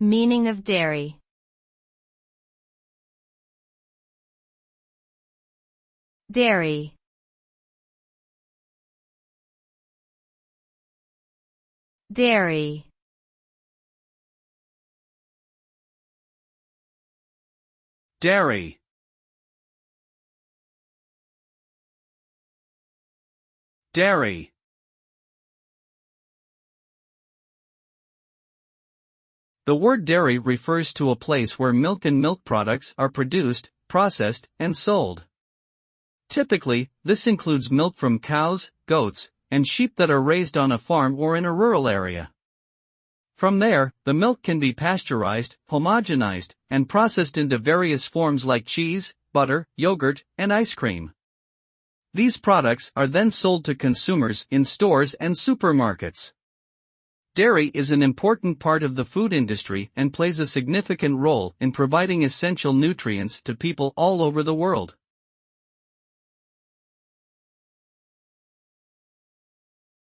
Meaning of dairy. Dairy. Dairy. Dairy. Dairy. The word dairy refers to a place where milk and milk products are produced, processed, and sold. Typically, this includes milk from cows, goats, and sheep that are raised on a farm or in a rural area. From there, the milk can be pasteurized, homogenized, and processed into various forms like cheese, butter, yogurt, and ice cream. These products are then sold to consumers in stores and supermarkets. Dairy is an important part of the food industry and plays a significant role in providing essential nutrients to people all over the world.